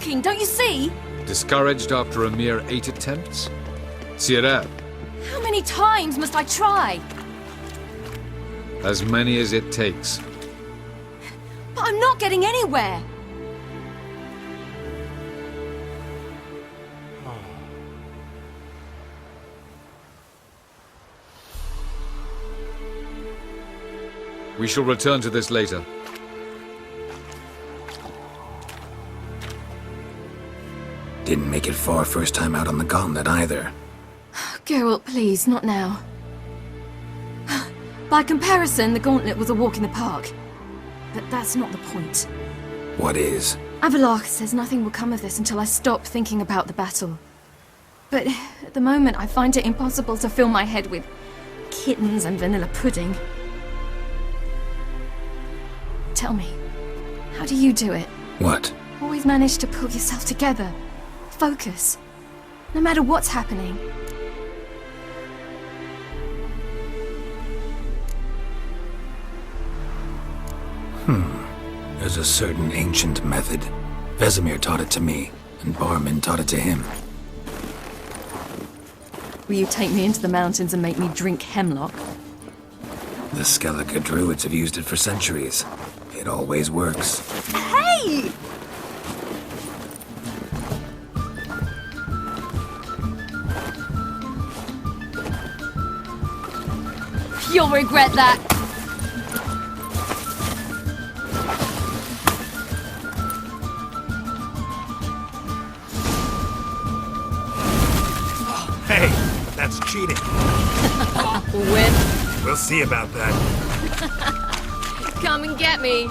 working, don't you see? Discouraged after a mere 8 attempts? Sierra, How many times must I try? as many as it takes. But I'm not getting anywhere. We shall return to this later. Didn't make it far first time out on the gauntlet either. Geralt, please, not now. By comparison, the gauntlet was a walk in the park. But that's not the point. What is? Avallac'h says nothing will come of this until I stop thinking about the battle. But at the moment, I find it impossible to fill my head with kittens and vanilla pudding. Tell me, how do you do it? What? Always manage to pull yourself together. Focus. No matter what's happening. There's a certain ancient method. Vesemir taught it to me, and Barman taught it to him. Will you take me into the mountains and make me drink hemlock? The Skellige druids have used it for centuries. It always works. Hey! You'll regret that. Hey, that's cheating. Win. We'll see about that. Come and get me.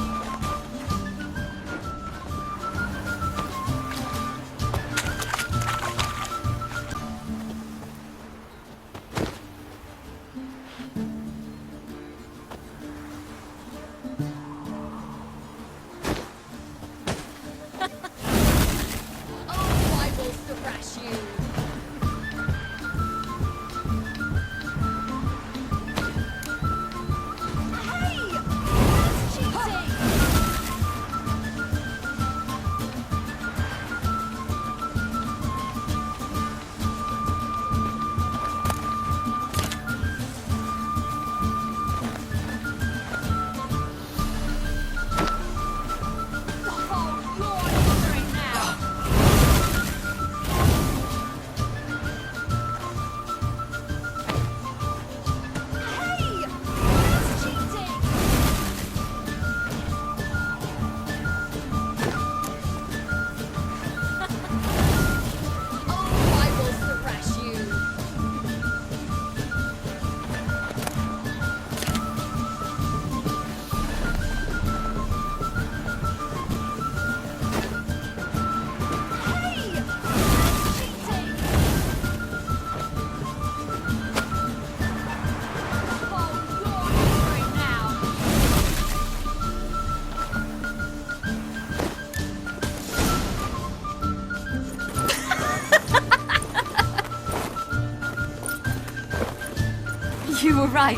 You were right.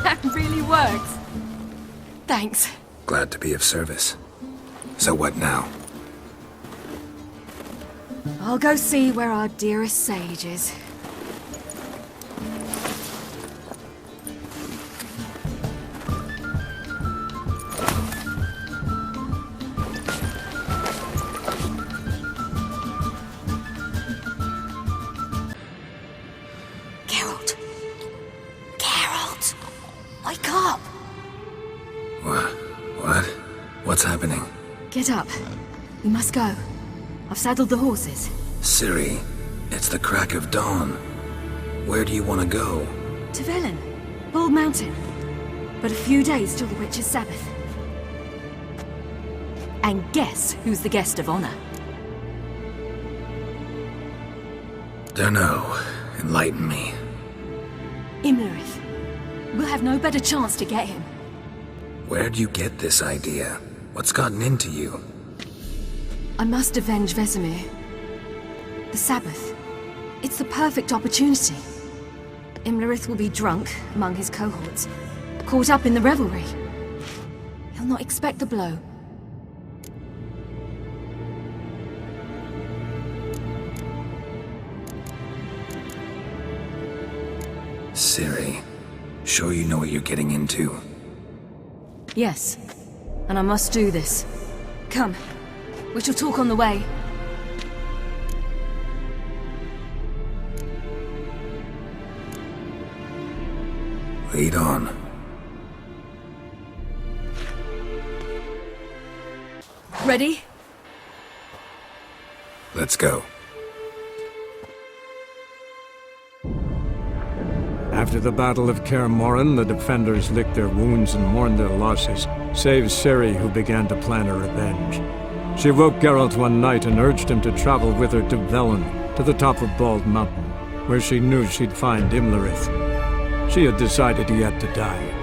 That really works. Thanks. Glad to be of service. So what now? I'll go see where our dearest sage is. Geralt. Geralt! Wake up! What? What's happening? Get up. We must go. I've saddled the horses. Ciri, it's the crack of dawn. Where do you want to go? To Velen. Bald Mountain. But a few days till the Witcher's Sabbath. And guess who's the guest of honor? Dunno. Enlighten me. Imlerith. We'll have no better chance to get him. Where'd you get this idea? What's gotten into you? I must avenge Vesemir. The Sabbath. It's the perfect opportunity. Imlerith will be drunk among his cohorts, caught up in the revelry. He'll not expect the blow. Sure you know what you're getting into? Yes, and I must do this. Come, we shall talk on the way. Lead on. Ready? Let's go. After the Battle of Kaer Morhen, the defenders licked their wounds and mourned their losses, save Ciri, who began to plan a revenge. She woke Geralt one night and urged him to travel with her to Velen, to the top of Bald Mountain, where she knew she'd find Imlerith. She had decided he had to die.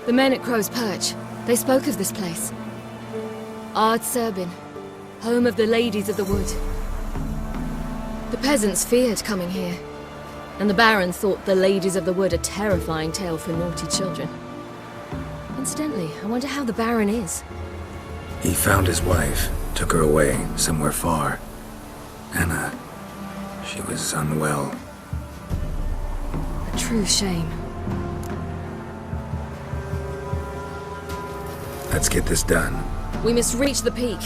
The men at Crow's Perch, they spoke of this place. Ard Serbin, home of the Ladies of the Wood. The peasants feared coming here, and the Baron thought the Ladies of the Wood a terrifying tale for naughty children. Incidentally, I wonder how the Baron is. He found his wife, took her away, somewhere far. Anna, she was unwell. A true shame. Let's get this done. We must reach the peak.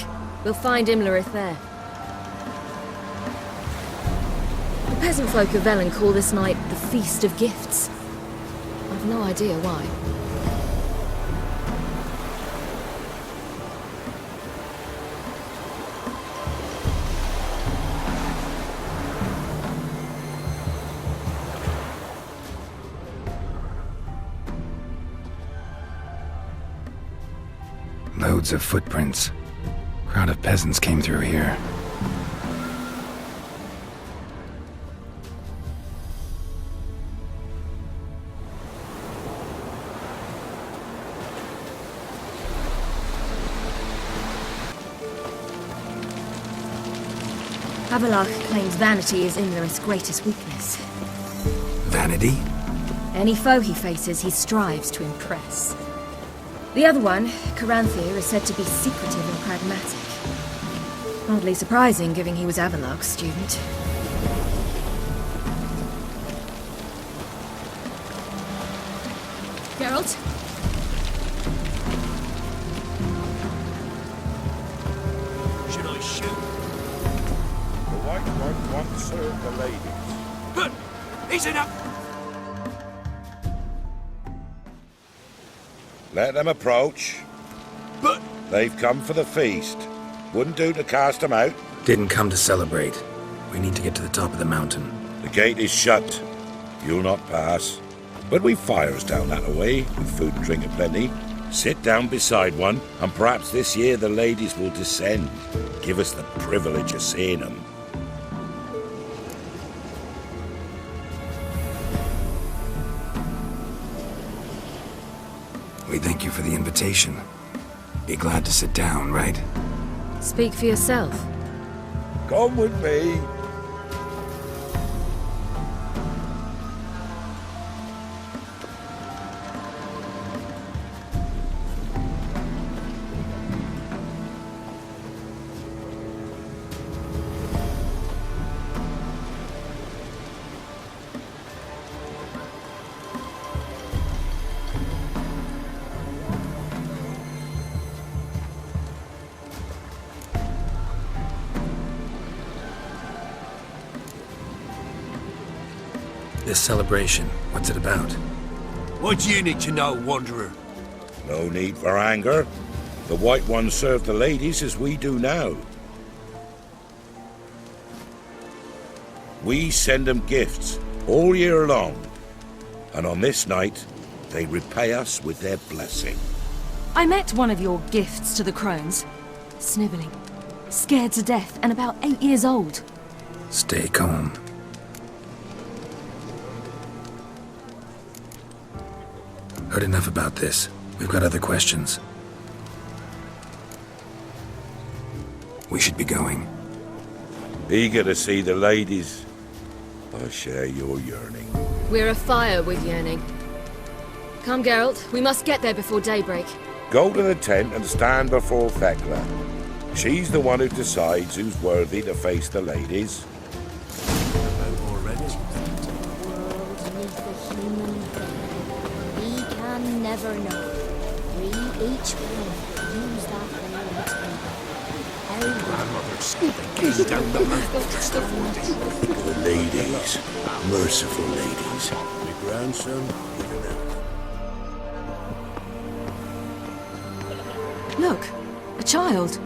We'll find Imlerith there. The peasant folk of Velen call this night the Feast of Gifts. I've no idea why. Loads of footprints. Crowd of peasants came through here. Havelock claims vanity is Imlerith's greatest weakness. Vanity? Any foe he faces, he strives to impress. The other one, Caranthir, is said to be secretive and pragmatic. Oddly surprising, given he was Havelock's student. Geralt? Should I shoot? The White One once served the ladies. But he's enough. Let them approach. But They've come for the feast. Wouldn't do to cast them out. Didn't come to celebrate. We need to get to the top of the mountain. The gate is shut. You'll not pass. But we've fires down that way, with food and drink aplenty. Sit down beside one, and perhaps this year the ladies will descend. Give us the privilege of seeing them. We thank you for the invitation. Be glad to sit down, right? Speak for yourself. Come with me. This celebration, what's it about? what do you need to know, Wanderer? No need for anger. The White One served the ladies as we do now. We send them gifts all year long. And on this night, they repay us with their blessing. I met one of your gifts to the crones. Snivelling, scared to death, and about 8 years old. Stay calm. Heard enough about this. We've got other questions. We should be going. Eager to see the ladies. I share your yearning. We're afire with yearning. Come, Geralt. We must get there before daybreak. Go to the tent and stand before Thekla. She's the one who decides who's worthy to face the ladies. We can never know. We each will use that The ladies. Merciful ladies. My grandson, Look, a child.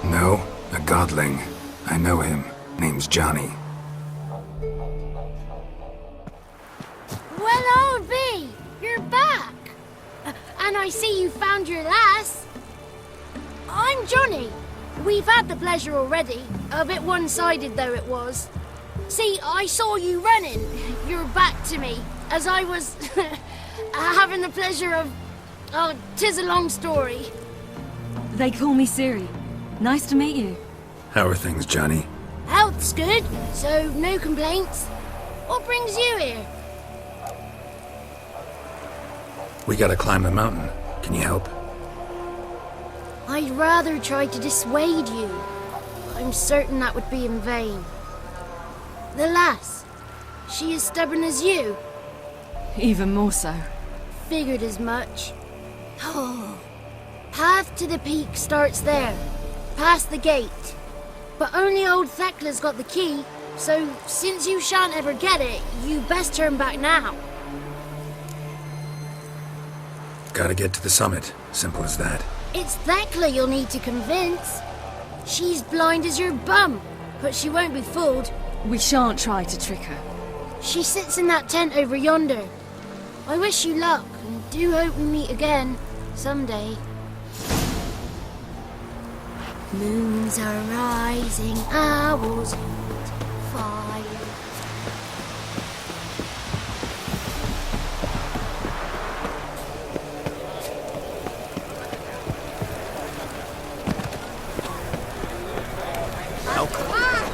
No, a godling. I know him. Name's Johnny. Well, old B, you're back. And I see you found your lass. I'm Johnny. We've had the pleasure already. A bit one-sided though it was. See, I saw you running. Your back to me. As I was having the pleasure of... Oh, 'tis a long story. They call me Ciri. Nice to meet you. How are things, Johnny? Health's good, so no complaints. What brings you here? We gotta climb the mountain. Can you help? I'd rather try to dissuade you. I'm certain that would be in vain. The lass, she as stubborn as you? Even more so. Figured as much. Oh. Path to the peak starts there, past the gate. But only old Thekla's got the key, so since you shan't ever get it, you best turn back now. Gotta get to the summit. Simple as that. It's Thekla you'll need to convince. She's blind as your bum, but she won't be fooled. We shan't try to trick her. She sits in that tent over yonder. I wish you luck, and do hope we meet again, someday. Moons are rising, owls hold fire.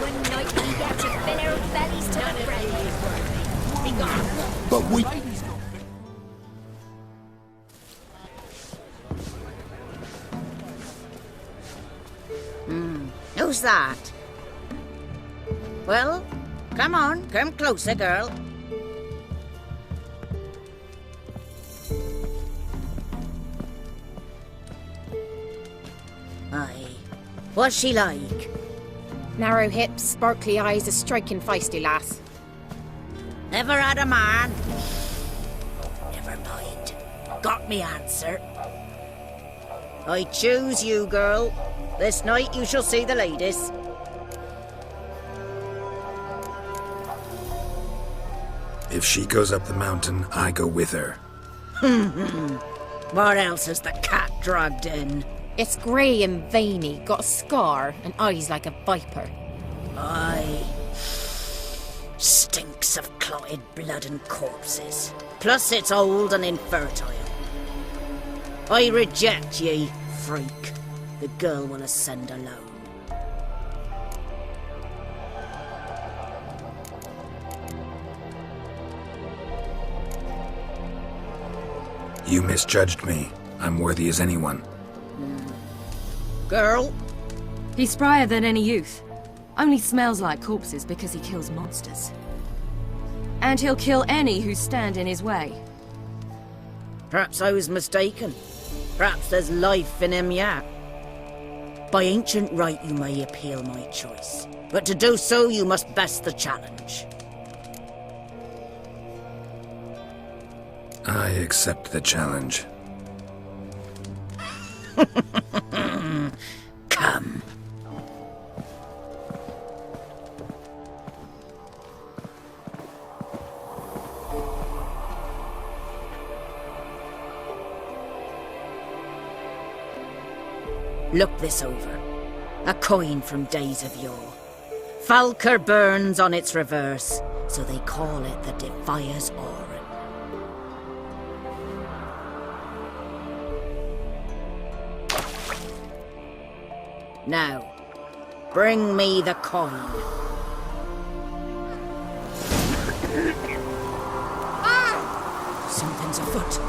One night we get to fill our bellies to the brim. Be gone. But we... Who's that? Well, come on, come closer, girl. Aye. What's she like? Narrow hips, sparkly eyes, a striking feisty lass. Never had a man? Never mind. Got me answer. I choose you, girl. This night you shall see the ladies. If she goes up the mountain, I go with her. What else has the cat dragged in? It's grey and veiny, got a scar, and eyes like a viper. Aye. Stinks of clotted blood and corpses. Plus it's old and infertile. I reject ye, freak. The girl will ascend alone. You misjudged me. I'm worthy as anyone. Girl? He's sprier than any youth. Only smells like corpses because he kills monsters. And he'll kill any who stand in his way. Perhaps I was mistaken. Perhaps there's life in him yet. By ancient right you may appeal my choice. But to do so you must best the challenge. I accept the challenge. Come. Look this over. A coin from days of yore. Falker burns on its reverse, so they call it the Defier's Oran. Now, bring me the coin. Something's afoot.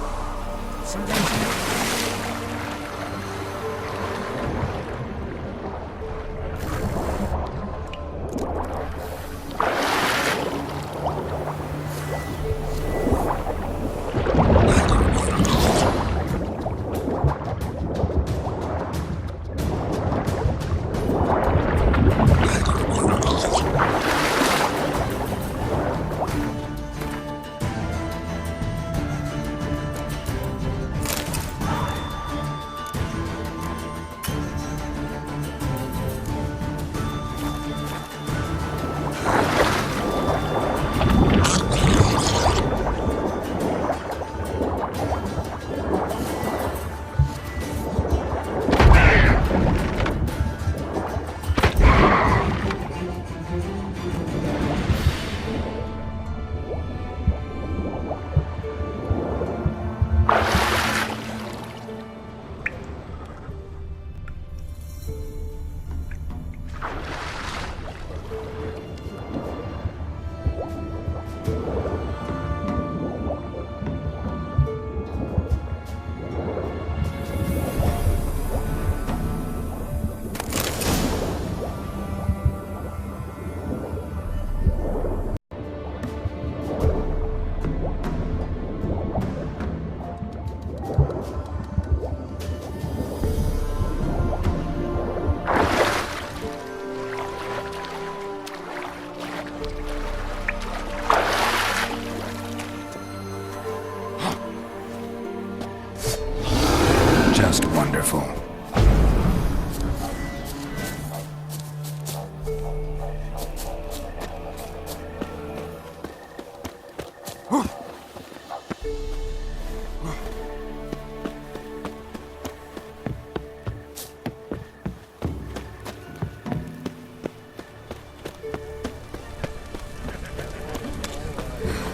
Just wonderful.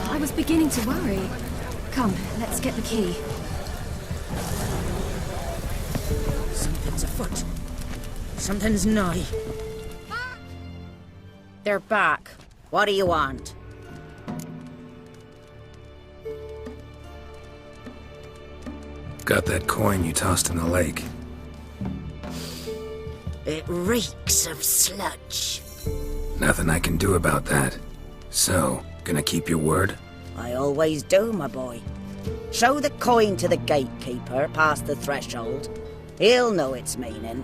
I was beginning to worry. Come, let's get the key. Something's afoot. Something's nigh. They're back. What do you want? Got that coin you tossed in the lake. It reeks of sludge. Nothing I can do about that. So, gonna keep your word? I always do, my boy. Show the coin to the gatekeeper past the threshold. He'll know its meaning.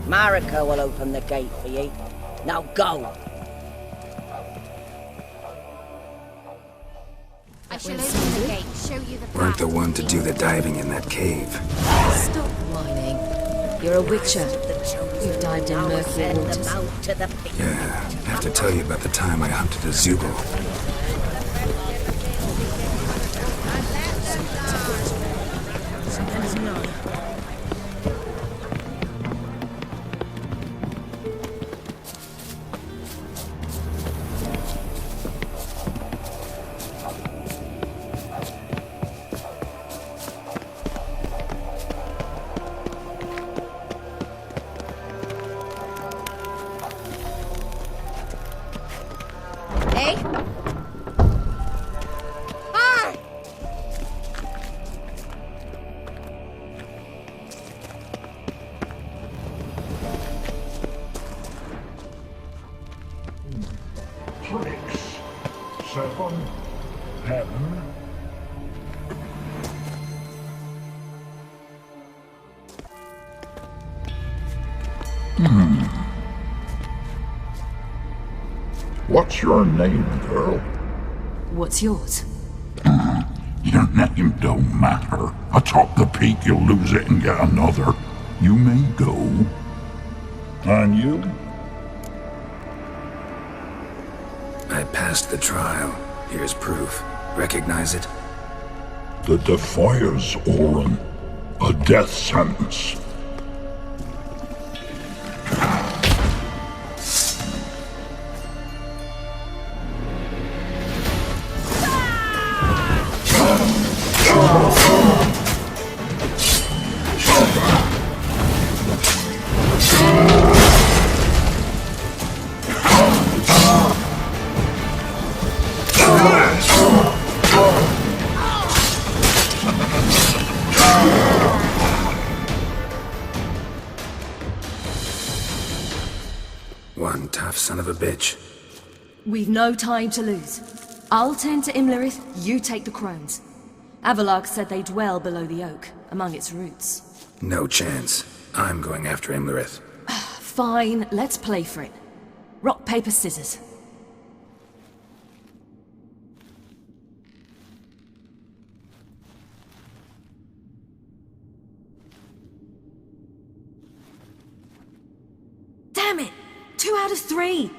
Marika will open the gate for you. Now go! I shall open the gate, show you the Weren't the path. one to do the diving in that cave. Stop whining. You're a witcher. You've dived in murky waters. Yeah, I have to tell you about the time I hunted a Zubul. Something's nigh. Eh? Ah! Six, seven, 10. What's your name, girl? What's yours? Your name don't matter. Atop the peak, you'll lose it and get another. You may go. And you? I passed the trial. Here's proof. Recognize it? The Defier's Oran. A death sentence. bitch. We've no time to lose. I'll tend to Imlerith, you take the crones. Avalark said they dwell below the oak, among its roots. No chance. I'm going after Imlerith. Fine, let's play for it. Rock, paper, scissors. Damn it! 2 out of 3!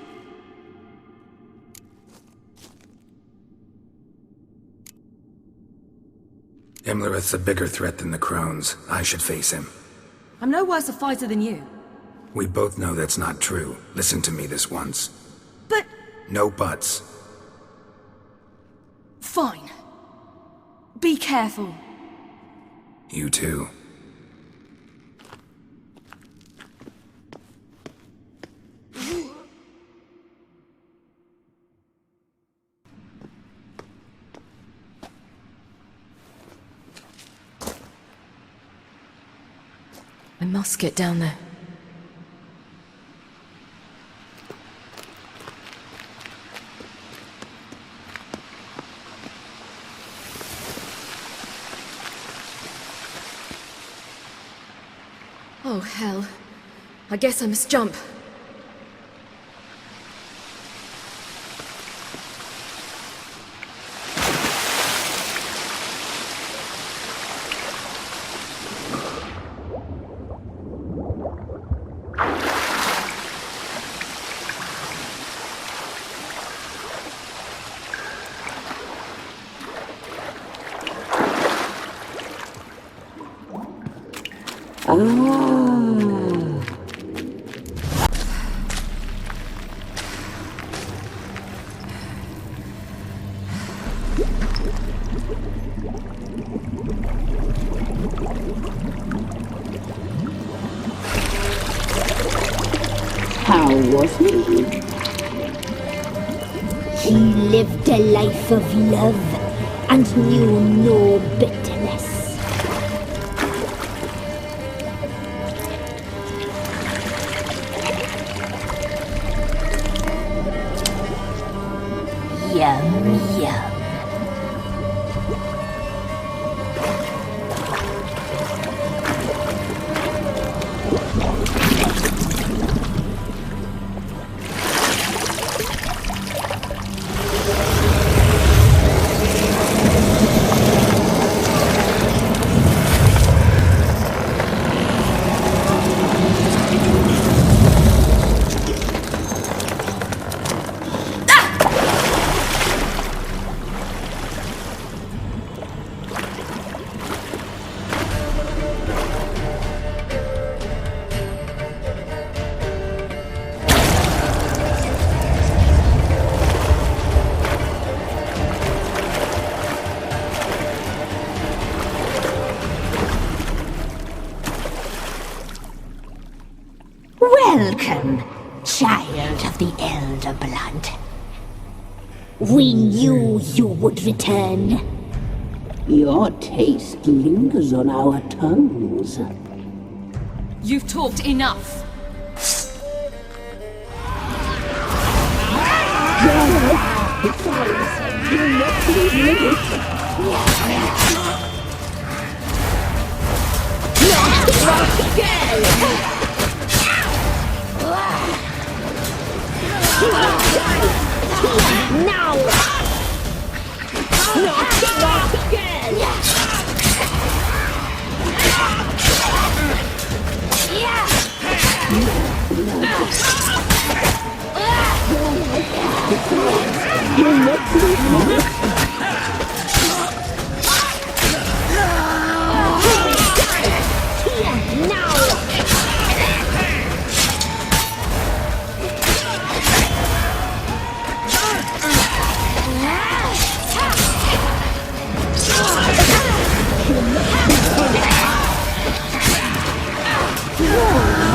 Imlerith's a bigger threat than the crones. I should face him. I'm no worse a fighter than you. We both know that's not true. Listen to me this once. But... No buts. Fine. Be careful. You too. I must get down there. Oh, hell. I guess I must jump. How was he? He lived a life of love and knew no bitterness. Yum, yum. Welcome, child of the Elder Blood. We knew you would return. Your taste lingers on our tongues. You've talked enough. Now! Not again!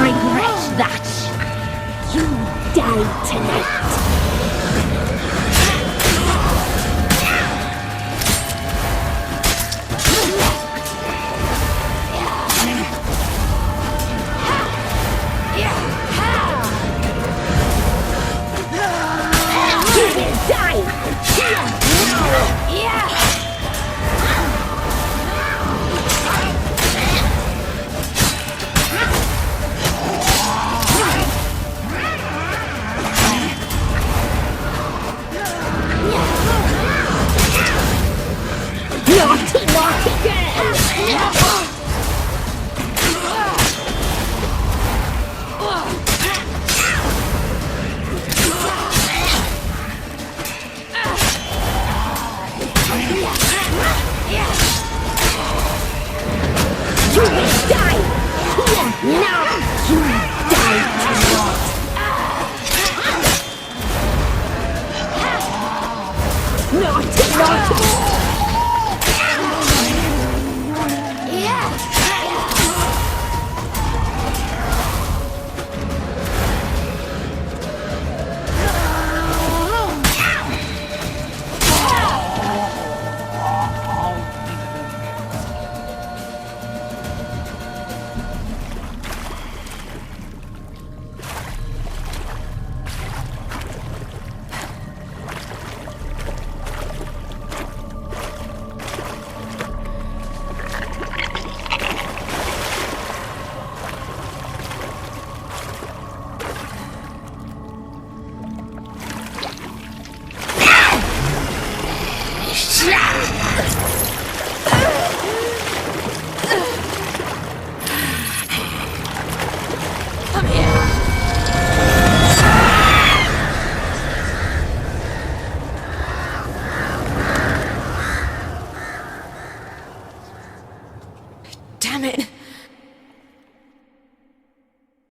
Regret that. You die tonight. die! Naughty, naughty girl! You will die! Now you die tonight! Naughty, naughty! Damn it.